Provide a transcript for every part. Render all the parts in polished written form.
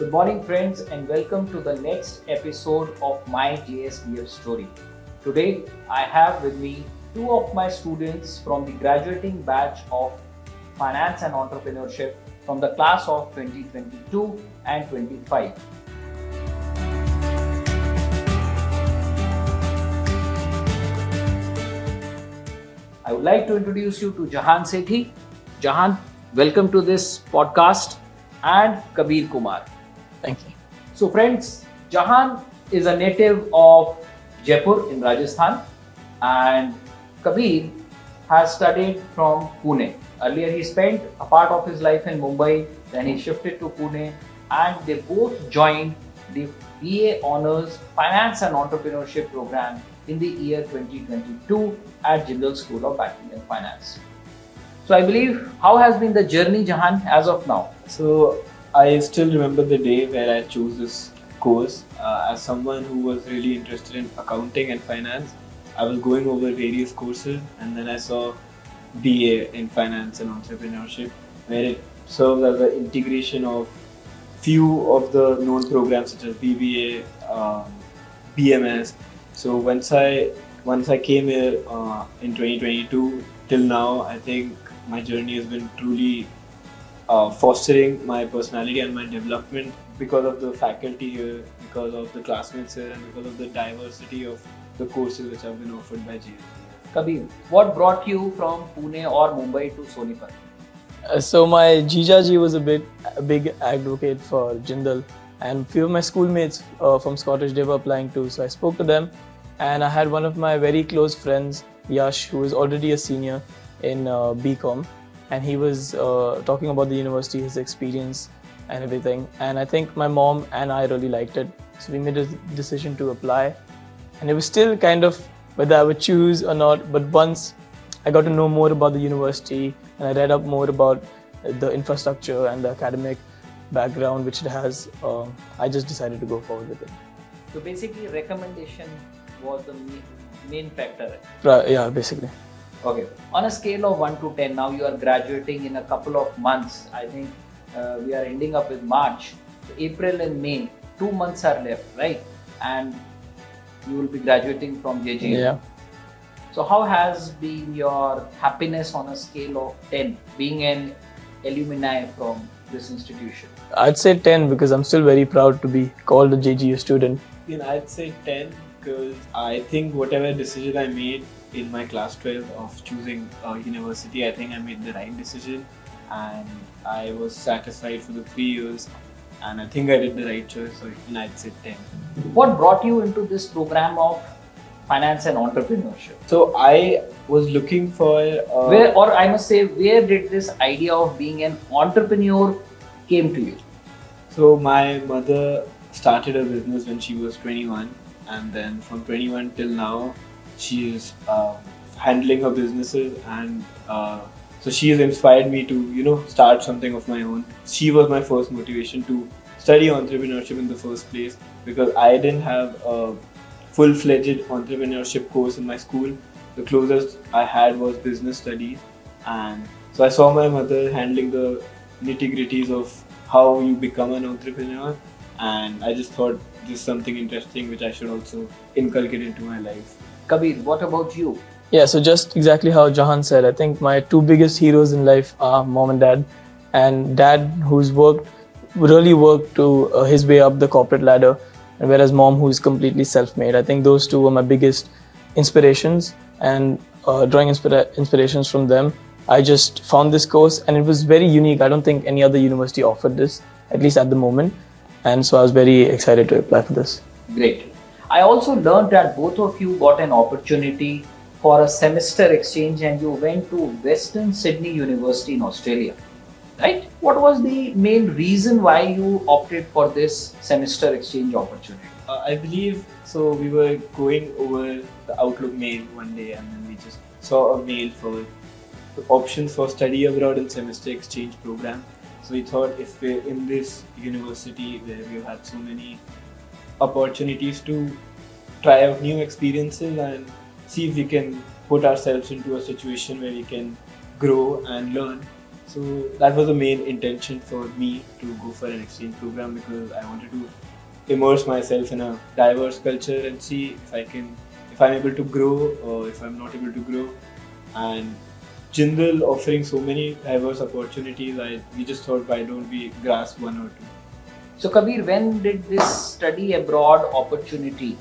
Good morning, friends, and welcome to the next episode of my JSBF story. Today, I have with me two of my students from the graduating batch of Finance and Entrepreneurship from the class of 2022 and 25. I would like to introduce you to Jahaan Sethi. Jahaan, welcome to this podcast, and Kabir Kumar. Thank you. So friends, Jahaan is a native of Jaipur in Rajasthan, and Kabir has studied from Pune. Earlier he spent a part of his life in Mumbai, then he shifted to Pune, and they both joined the BA Honours Finance and Entrepreneurship program in the year 2022 at Jindal School of Banking and Finance. So I believe, how has been the journey, Jahaan, as of now? So I still remember the day where I chose this course. As someone who was really interested in accounting and finance, I was going over various courses, and then I saw BA in Finance and Entrepreneurship, where it serves as an integration of few of the known programs such as BBA, BMS. So once I came here in 2022 till now, I think my journey has been truly fostering my personality and my development because of the faculty here, because of the classmates here, and because of the diversity of the courses which have been offered by JSBF. Kabir, what brought you from Pune or Mumbai to Sonipat? So my Jijaji was a big advocate for Jindal, and few of my schoolmates from Scottish, they were applying too. So I spoke to them, and I had one of my very close friends, Yash, who is already a senior in BCom, and he was talking about the university, his experience and everything. And I think my mom and I really liked it, so we made a decision to apply. And it was still kind of whether I would choose or not, but once I got to know more about the university and I read up more about the infrastructure and the academic background which it has, I just decided to go forward with it. So basically, recommendation was the main factor. Yeah, basically. Okay. On a scale of 1 to 10, now you are graduating in a couple of months. I think we are ending up with March. So April and May, 2 months are left, right? And you will be graduating from JGU. Yeah. So how has been your happiness on a scale of 10, being an alumni from this institution? I'd say 10 because I'm still very proud to be called a JGU student. I'd say 10 because I think whatever decision I made in my class 12 of choosing a university, I think I made the right decision, and I was satisfied for the 3 years, and I think I did the right choice, so I'd say 10. What brought you into this program of finance and entrepreneurship? So I was looking for where did this idea of being an entrepreneur came to you? So my mother started a business when she was 21, and then from 21 till now she is handling her businesses, and so she has inspired me to start something of my own. She was my first motivation to study entrepreneurship in the first place, because I didn't have a full-fledged entrepreneurship course in my school. The closest I had was business studies, and so I saw my mother handling the nitty-gritties of how you become an entrepreneur, and I just thought this is something interesting which I should also inculcate into my life. Kabir, what about you? Yeah, so just exactly how Jahan said, I think my two biggest heroes in life are mom and dad. And dad, who's really worked to his way up the corporate ladder, and whereas mom, who's completely self-made. I think those two were my biggest inspirations, and drawing inspirations from them, I just found this course, and it was very unique. I don't think any other university offered this, at least at the moment. And so I was very excited to apply for this. Great. I also learned that both of you got an opportunity for a semester exchange, and you went to Western Sydney University in Australia, right? What was the main reason why you opted for this semester exchange opportunity? I believe so. We were going over the Outlook mail one day, and then we just saw a mail for the options for study abroad and semester exchange program. So we thought, if we're in this university where we've had so many opportunities to try out new experiences and see if we can put ourselves into a situation where we can grow and learn, So that was the main intention for me to go for an exchange program, because I wanted to immerse myself in a diverse culture and see if I'm able to grow or if I'm not able to grow. And Jindal offering so many diverse opportunities, we just thought, why don't we grasp one or two? So Kabir, when did this study abroad opportunity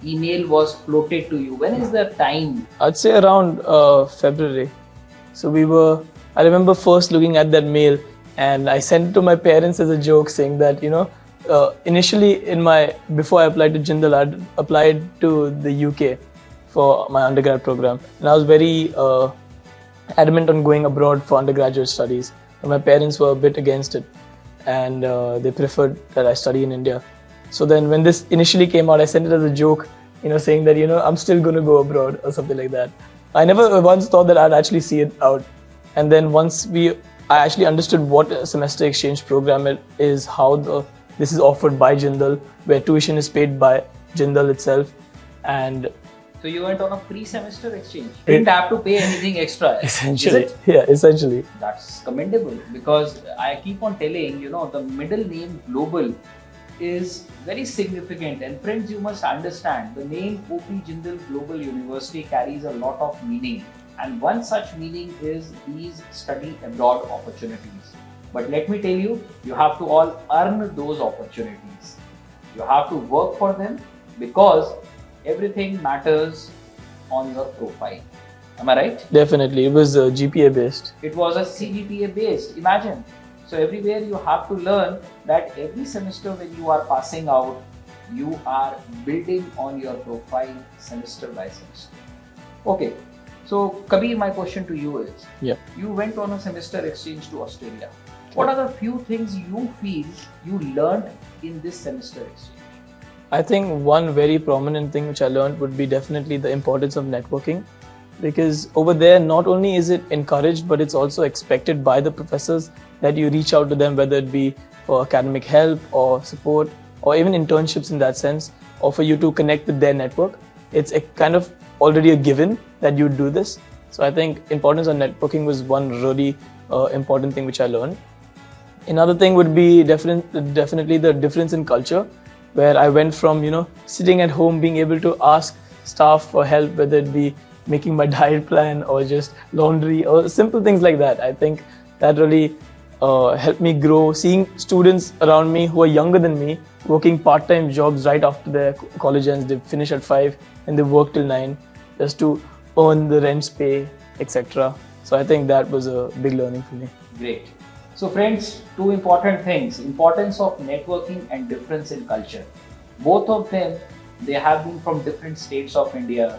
email was floated to you? When is the time? I'd say around February. So I remember first looking at that mail and I sent it to my parents as a joke, saying that, initially before I applied to Jindal, I'd applied to the UK for my undergrad program. And I was very adamant on going abroad for undergraduate studies. And my parents were a bit against it, and they preferred that I study in India. So then when this initially came out, I sent it as a joke, saying that, I'm still going to go abroad or something like that. I never once thought that I'd actually see it out. And then I actually understood what a semester exchange program it is, how this is offered by Jindal, where tuition is paid by Jindal itself. And so you went on a pre-semester exchange. Didn't have to pay anything extra. Essentially. Is it? Yeah, essentially. That's commendable, because I keep on telling, the middle name Global is very significant. And friends, you must understand, the name OP Jindal Global University carries a lot of meaning. And one such meaning is these study abroad opportunities. But let me tell you, you have to all earn those opportunities. You have to work for them, because everything matters on your profile. Am I right? Definitely. It was GPA based. It was a CGPA based. Imagine. So everywhere you have to learn that every semester when you are passing out, you are building on your profile semester by semester. Okay. So Kabir, my question to you is, you went on a semester exchange to Australia. What are the few things you feel you learned in this semester exchange? I think one very prominent thing which I learned would be definitely the importance of networking, because over there not only is it encouraged, but it's also expected by the professors that you reach out to them, whether it be for academic help or support or even internships in that sense, or for you to connect with their network. It's a kind of already a given that you do this. So I think importance of networking was one really important thing which I learned. Another thing would be definitely the difference in culture, where I went from, sitting at home, being able to ask staff for help, whether it be making my diet plan or just laundry or simple things like that. I think that really helped me grow, seeing students around me who are younger than me working part-time jobs right after their college ends. They finish at 5 and they work till 9 just to earn the rents pay, etc. So I think that was a big learning for me. Great. So friends, two important things: importance of networking and difference in culture. Both of them, they have been from different states of India.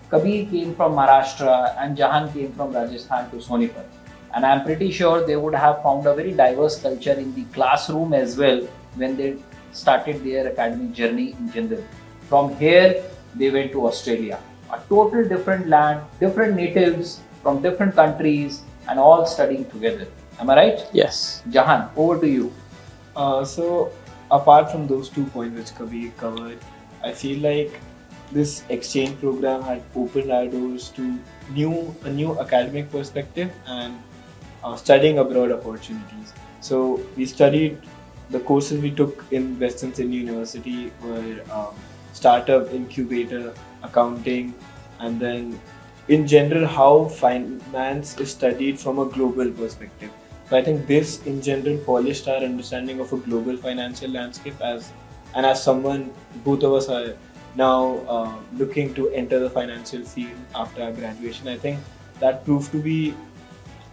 Kabir came from Maharashtra and Jahan came from Rajasthan to Sonipat. And I'm pretty sure they would have found a very diverse culture in the classroom as well when they started their academic journey in Jindal. From here, they went to Australia. A total different land, different natives from different countries, and all studying together. Am I right? Yes. Jahan, over to you. So, apart from those 2 points which Kabir covered, I feel like this exchange program had opened our doors to a new academic perspective and studying abroad opportunities. So, we studied the courses we took in Western Sydney University were startup, incubator, accounting, and then in general how finance is studied from a global perspective. So I think this in general polished our understanding of a global financial landscape as someone, both of us are now looking to enter the financial field after our graduation. I think that proved to be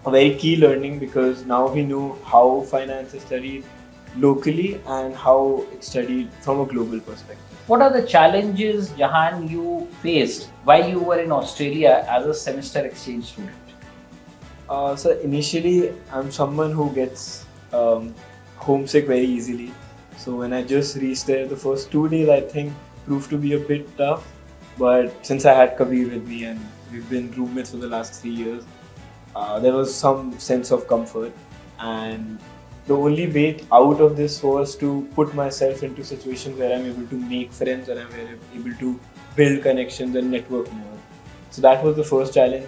a very key learning, because now we know how finance is studied locally and how it's studied from a global perspective. What are the challenges, Jahan, you faced while you were in Australia as a semester exchange student? So initially, I'm someone who gets homesick very easily. So when I just reached there, the first 2 days I think proved to be a bit tough. But since I had Kabir with me and we've been roommates for the last 3 years, there was some sense of comfort. And the only way out of this was to put myself into situations where I'm able to make friends and I'm able to build connections and network more. So that was the first challenge.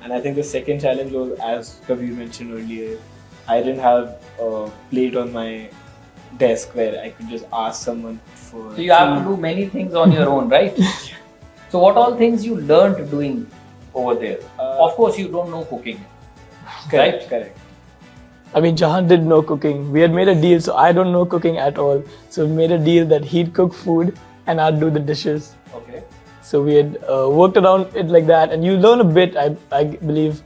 And I think the second challenge was, as Kabir mentioned earlier, I didn't have a plate on my desk where I could just ask someone for. So you have to do many things on your own, right? So what all things you learned doing over there? Of course, you don't know cooking, Correct, right? correct. I mean, Jahan did know cooking. We had made a deal, so I don't know cooking at all. So we made a deal that he'd cook food and I'd do the dishes. Okay. So we had worked around it like that, and you learn a bit, I believe,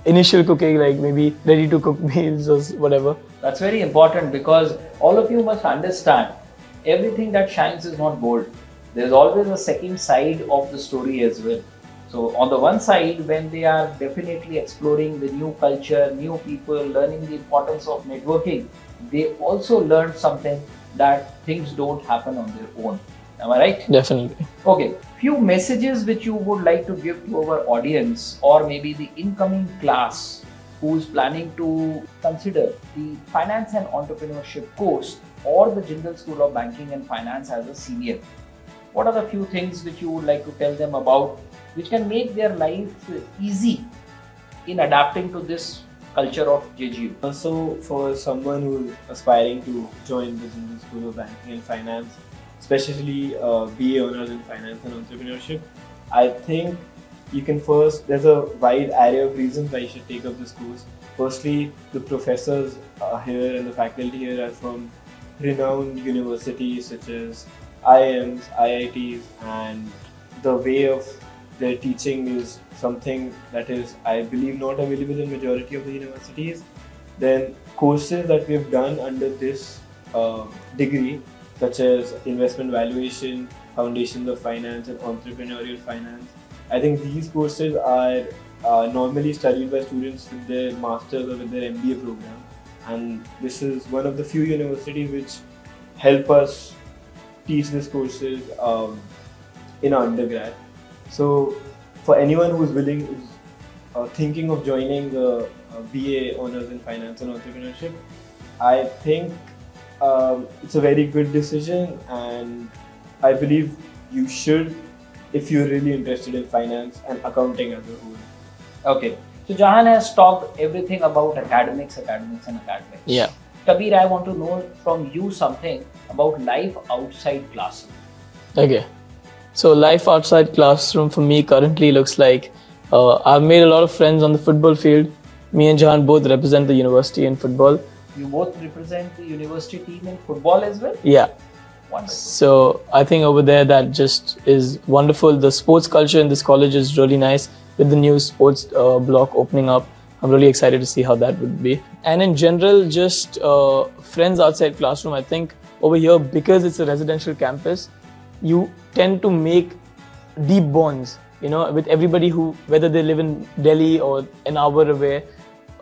initial cooking, like maybe ready to cook meals or whatever. That's very important because all of you must understand everything that shines is not gold. There's always a second side of the story as well. So on the one side, when they are definitely exploring the new culture, new people, learning the importance of networking, they also learn something that things don't happen on their own. Am I right? Definitely. Okay, few messages which you would like to give to our audience or maybe the incoming class who's planning to consider the finance and entrepreneurship course or the Jindal School of Banking and Finance as a senior. What are the few things which you would like to tell them about which can make their life easy in adapting to this culture of JGU? Also, for someone who's aspiring to join the Jindal School of Banking and Finance, especially BA Honours in Finance and Entrepreneurship, I think you can first, there's a wide array of reasons why you should take up this course. Firstly, the professors here and the faculty here are from renowned universities such as IIMs, IITs, and the way of their teaching is something that is, I believe, not available in majority of the universities. Then courses that we've done under this degree, such as investment valuation, foundations of finance, and entrepreneurial finance. I think these courses are normally studied by students with their master's or with their MBA program, and this is one of the few universities which help us teach these courses in our undergrad. So, for anyone who's willing, thinking of joining the BA Honours in Finance and Entrepreneurship, I think it's a very good decision, and I believe you should if you're really interested in finance and accounting as a whole. Okay, so Jahan has talked everything about academics. Yeah. Kabir, I want to know from you something about life outside classroom. Okay. So life outside classroom for me currently looks like I've made a lot of friends on the football field. Me and Jahan both represent the university in football. You both represent the university team in football as well? Yeah. Wonderful. So I think over there that just is wonderful. The sports culture in this college is really nice with the new sports block opening up. I'm really excited to see how that would be. And in general, just friends outside classroom. I think over here, because it's a residential campus, you tend to make deep bonds, with everybody who, whether they live in Delhi or an hour away,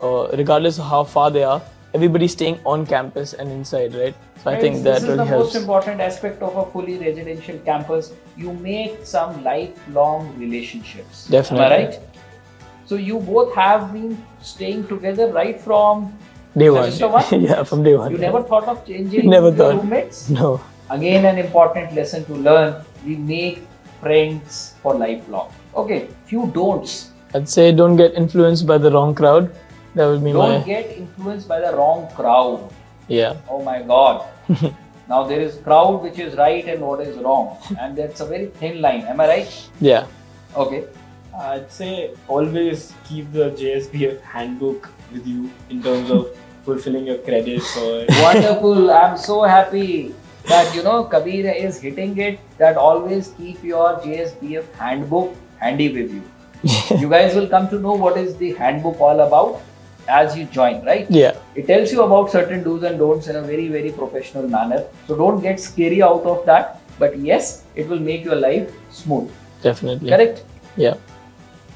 regardless of how far they are, everybody's staying on campus and inside, right? So I think that really helps. This is the most important aspect of a fully residential campus. You make some lifelong relationships. Definitely. Am I right? So you both have been staying together right from day one. semester one? Yeah, from day one. You never thought of changing Never your thought. roommates? No. Again, an important lesson to learn. We make friends for lifelong. Okay, few don'ts. I'd say don't get influenced by the wrong crowd. That would be Don't get influenced by the wrong crowd. Yeah. Oh my God. Now there is crowd which is right and what is wrong. And that's a very thin line. Am I right? Yeah. Okay. I'd say always keep the JSBF handbook with you in terms of fulfilling your credits or... Wonderful. I'm so happy that, Kabir is hitting it, that always keep your JSBF handbook handy with you. You guys will come to know what is the handbook all about as you join, right? Yeah. It tells you about certain do's and don'ts in a very, very professional manner. So don't get scary out of that. But yes, it will make your life smooth. Definitely. Correct? Yeah.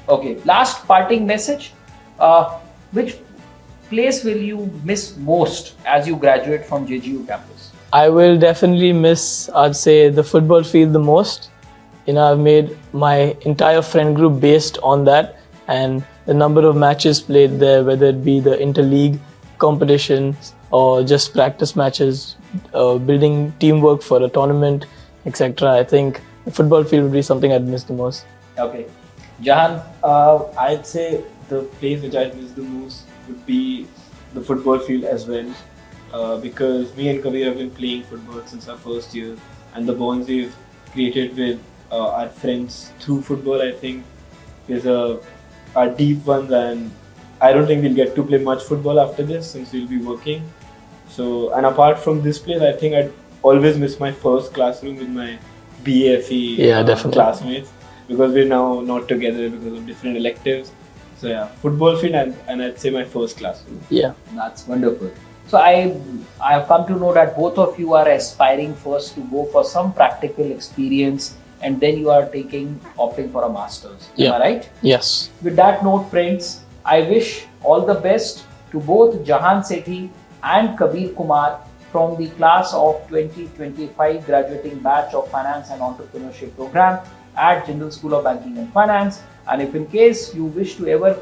Okay. Last parting message. Which place will you miss most as you graduate from JGU campus? I will definitely miss, I'd say, the football field the most. I've made my entire friend group based on that, and the number of matches played there, whether it be the inter-league competitions or just practice matches, building teamwork for a tournament, etc. I think the football field would be something I'd miss the most. Okay. Jahan? I'd say the place which I miss the most would be the football field as well, because me and Kabir have been playing football since our first year, and the bonds we've created with our friends through football, I think, is are deep ones, and I don't think we'll get to play much football after this since we'll be working. So, and apart from this place, I think I'd always miss my first classroom with my BFE definitely. classmates, because we're now not together because of different electives. So yeah, football field and I'd say my first classroom. Yeah. That's wonderful. So I have come to know that both of you are aspiring first to go for some practical experience, and then you are opting for a master's. Yeah. Am I right? Yes. With that note, friends, I wish all the best to both Jahaan Sethi and Kabir Kumar from the class of 2025 graduating batch of Finance and Entrepreneurship program at Jindal School of Banking and Finance. And if in case you wish to ever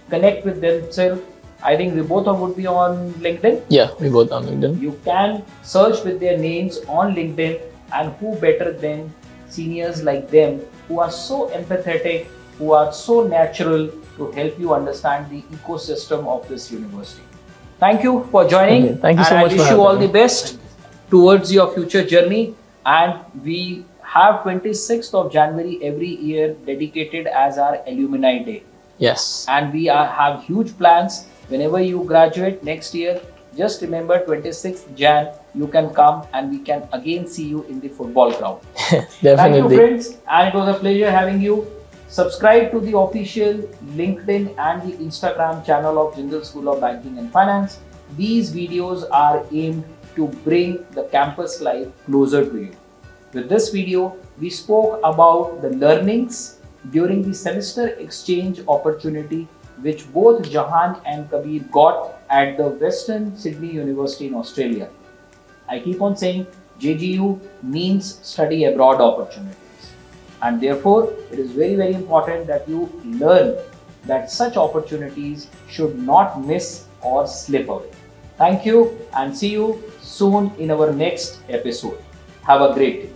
connect with themselves, I think we both would be on LinkedIn. Yeah, we both on LinkedIn. You can search with their names on LinkedIn, and who better than seniors like them who are so empathetic, who are so natural to help you understand the ecosystem of this university. Thank you for joining. Okay, thank you so and much I for wish you having all me. the best towards your future journey. And we have 26th of January every year dedicated as our Alumni Day. Yes. And we have huge plans. Whenever you graduate next year, just remember 26th Jan, you can come and we can again see you in the football ground. Definitely. Thank you, friends, and it was a pleasure having you. Subscribe to the official LinkedIn and the Instagram channel of Jindal School of Banking and Finance. These videos are aimed to bring the campus life closer to you. With this video, we spoke about the learnings during the semester exchange opportunity which both Jahaan and Kabir got at the Western Sydney University in Australia. I keep on saying JGU means study abroad opportunities. And therefore, it is very, very important that you learn that such opportunities should not miss or slip away. Thank you and see you soon in our next episode. Have a great day.